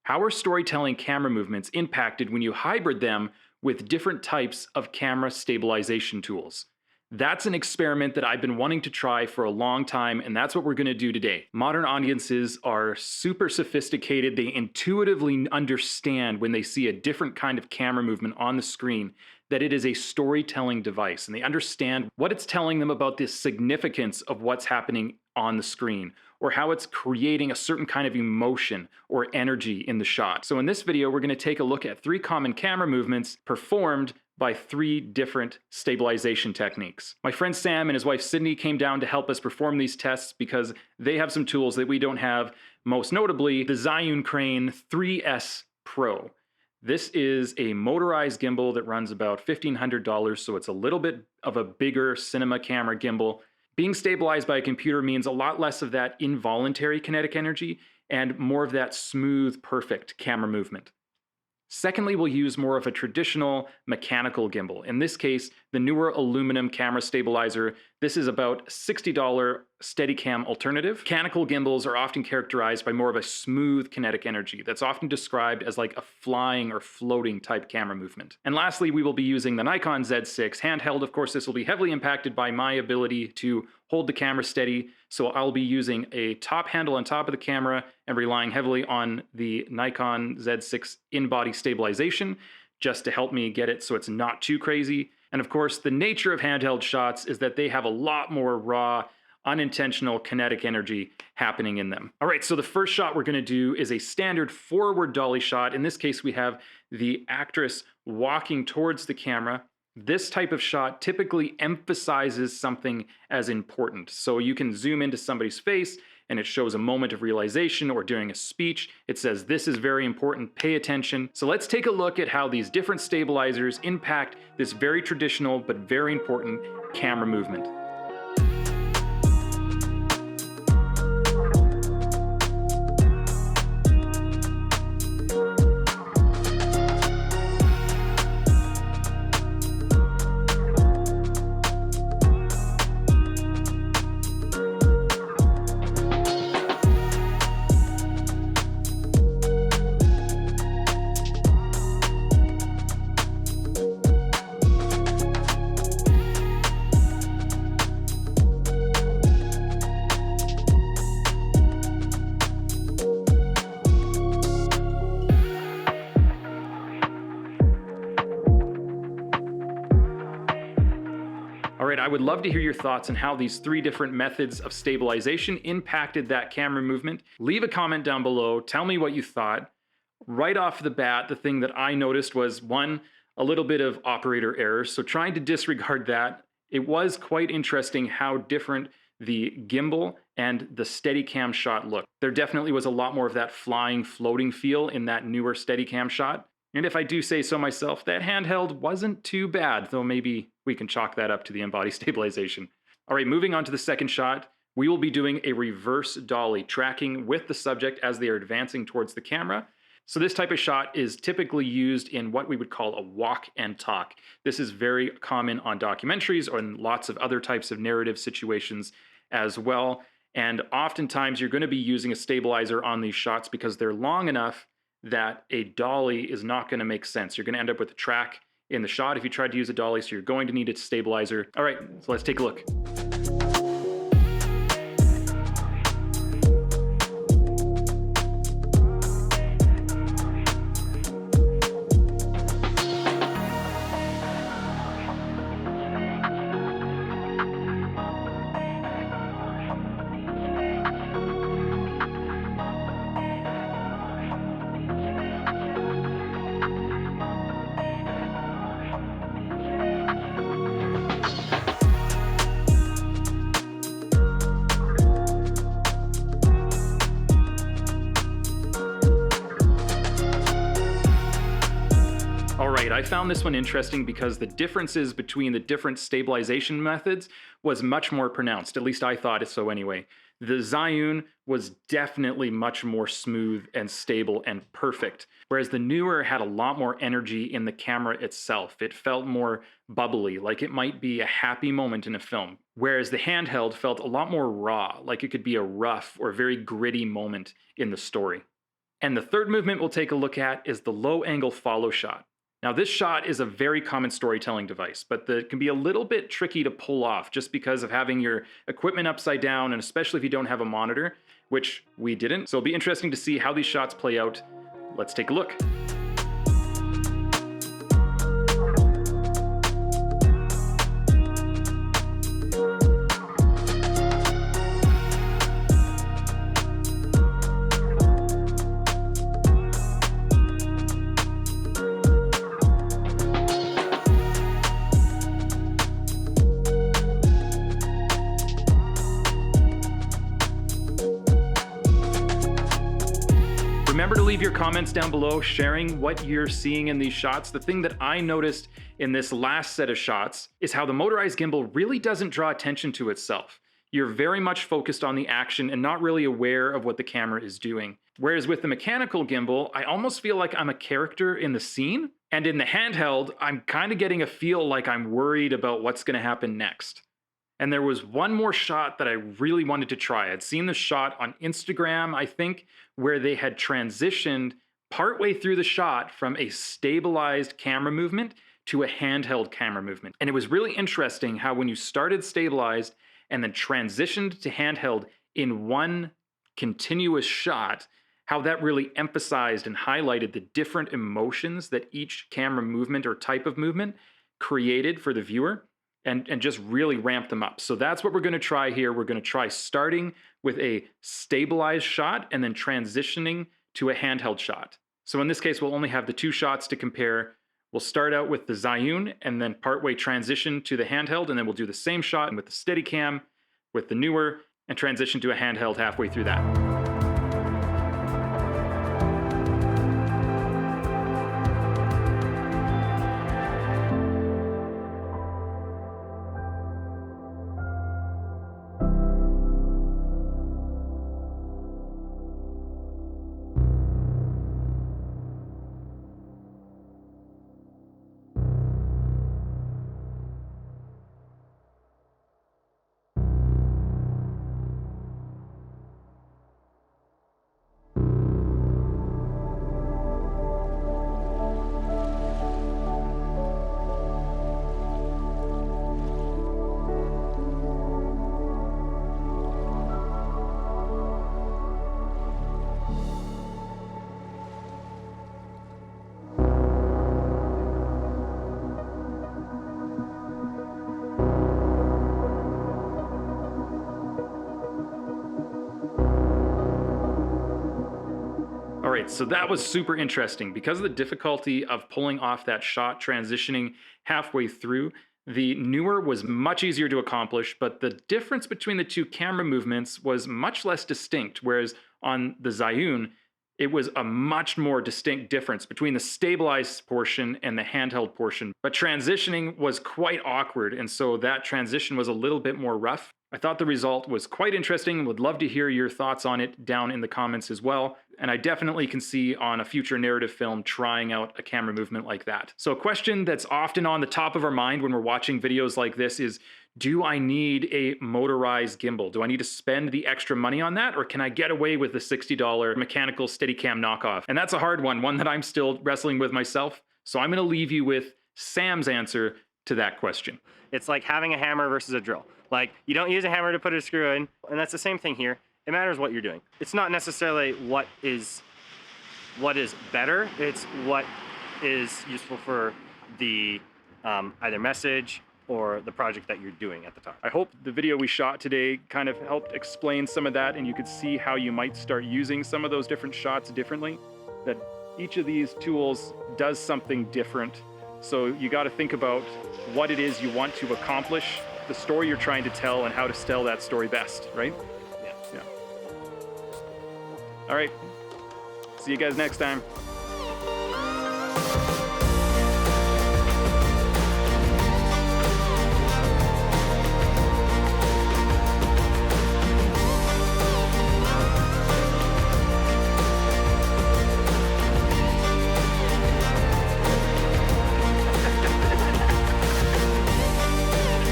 How are storytelling camera movements impacted when you hybrid them with different types of camera stabilization tools? That's an experiment that I've been wanting to try for a long time, and that's what we're going to do today. Modern audiences are super sophisticated. They intuitively understand when they see a different kind of camera movement on the screen that it is a storytelling device, and they understand what it's telling them about the significance of what's happening on the screen, or how it's creating a certain kind of emotion or energy in the shot. So in this video, we're going to take a look at 3 common camera movements performed by 3 different stabilization techniques. My friend Sam and his wife Sydney came down to help us perform these tests because they have some tools that we don't have, most notably the Zhiyun Crane 3S Pro. This is a motorized gimbal that runs about $1,500, so it's a little bit of a bigger cinema camera gimbal. Being stabilized by a computer means a lot less of that involuntary kinetic energy and more of that smooth, perfect camera movement. Secondly, we'll use more of a traditional mechanical gimbal. In this case, the Neewer Aluminum Camera Stabilizer. This is about a $60 Steadicam alternative. Mechanical gimbals are often characterized by more of a smooth kinetic energy that's often described as like a flying or floating type camera movement. And lastly, we will be using the Nikon Z6 handheld. Of course, this will be heavily impacted by my ability to hold the camera steady. So I'll be using a top handle on top of the camera and relying heavily on the Nikon Z6 in-body stabilization just to help me get it so it's not too crazy. And of course, the nature of handheld shots is that they have a lot more raw, unintentional kinetic energy happening in them. All right, so the first shot we're going to do is a standard forward dolly shot. In this case, we have the actress walking towards the camera. This type of shot typically emphasizes something as important. So you can zoom into somebody's face and it shows a moment of realization, or during a speech, it says, "This is very important, pay attention." So let's take a look at how these different stabilizers impact this very traditional but very important camera movement. All right, I would love to hear your thoughts on how these 3 different methods of stabilization impacted that camera movement. Leave a comment down below. Tell me what you thought. Right off the bat, the thing that I noticed was, 1, a little bit of operator error. So trying to disregard that, it was quite interesting how different the gimbal and the Steadicam shot looked. There definitely was a lot more of that flying, floating feel in that newer Steadicam shot. And if I do say so myself, that handheld wasn't too bad, though maybe we can chalk that up to the in-body stabilization. All right, moving on to the second shot, we will be doing a reverse dolly, tracking with the subject as they are advancing towards the camera. So this type of shot is typically used in what we would call a walk and talk. This is very common on documentaries or in lots of other types of narrative situations as well. And oftentimes you're going to be using a stabilizer on these shots because they're long enough that a dolly is not going to make sense. You're going to end up with a track in the shot if you try to use a dolly, so you're going to need a stabilizer. All right, so let's take a look. All right, I found this one interesting because the differences between the different stabilization methods was much more pronounced. At least I thought it so anyway. The Zhiyun was definitely much more smooth and stable and perfect, whereas the Neewer had a lot more energy in the camera itself. It felt more bubbly, like it might be a happy moment in a film, whereas the handheld felt a lot more raw, like it could be a rough or very gritty moment in the story. And the third movement we'll take a look at is the low angle follow shot. Now, this shot is a very common storytelling device, but it can be a little bit tricky to pull off just because of having your equipment upside down, and especially if you don't have a monitor, which we didn't. So it'll be interesting to see how these shots play out. Let's take a look. Remember to leave your comments down below sharing what you're seeing in these shots. The thing that I noticed in this last set of shots is how the motorized gimbal really doesn't draw attention to itself. You're very much focused on the action and not really aware of what the camera is doing. Whereas with the mechanical gimbal, I almost feel like I'm a character in the scene. And in the handheld, I'm kind of getting a feel like I'm worried about what's going to happen next. And there was one more shot that I really wanted to try. I'd seen the shot on Instagram, I think, where they had transitioned partway through the shot from a stabilized camera movement to a handheld camera movement. And it was really interesting how when you started stabilized and then transitioned to handheld in one continuous shot, how that really emphasized and highlighted the different emotions that each camera movement or type of movement created for the viewer. And just really ramp them up. So that's what we're going to try here. We're going to try starting with a stabilized shot and then transitioning to a handheld shot. So in this case, we'll only have the two shots to compare. We'll start out with the Zhiyun and then partway transition to the handheld, and then we'll do the same shot with the Steadicam, with the Neewer, and transition to a handheld halfway through that. All right, so that was super interesting. Because of the difficulty of pulling off that shot transitioning halfway through, the Neewer was much easier to accomplish, but the difference between the two camera movements was much less distinct, whereas on the Zhiyun, it was a much more distinct difference between the stabilized portion and the handheld portion. But transitioning was quite awkward, and so that transition was a little bit more rough. I thought the result was quite interesting. Would love to hear your thoughts on it down in the comments as well. And I definitely can see on a future narrative film trying out a camera movement like that. So a question that's often on the top of our mind when we're watching videos like this is, do I need a motorized gimbal? Do I need to spend the extra money on that? Or can I get away with the $60 mechanical Steadicam knockoff? And that's a hard one that I'm still wrestling with myself. So I'm gonna leave you with Sam's answer to that question. It's like having a hammer versus a drill. Like, you don't use a hammer to put a screw in, and that's the same thing here. It matters what you're doing. It's not necessarily what is better, it's what is useful for the either message or the project that you're doing at the time. I hope the video we shot today kind of helped explain some of that, and you could see how you might start using some of those different shots differently, that each of these tools does something different. So you got to think about what it is you want to accomplish, the story you're trying to tell, and how to tell that story best, right? Yeah. All right. See you guys next time.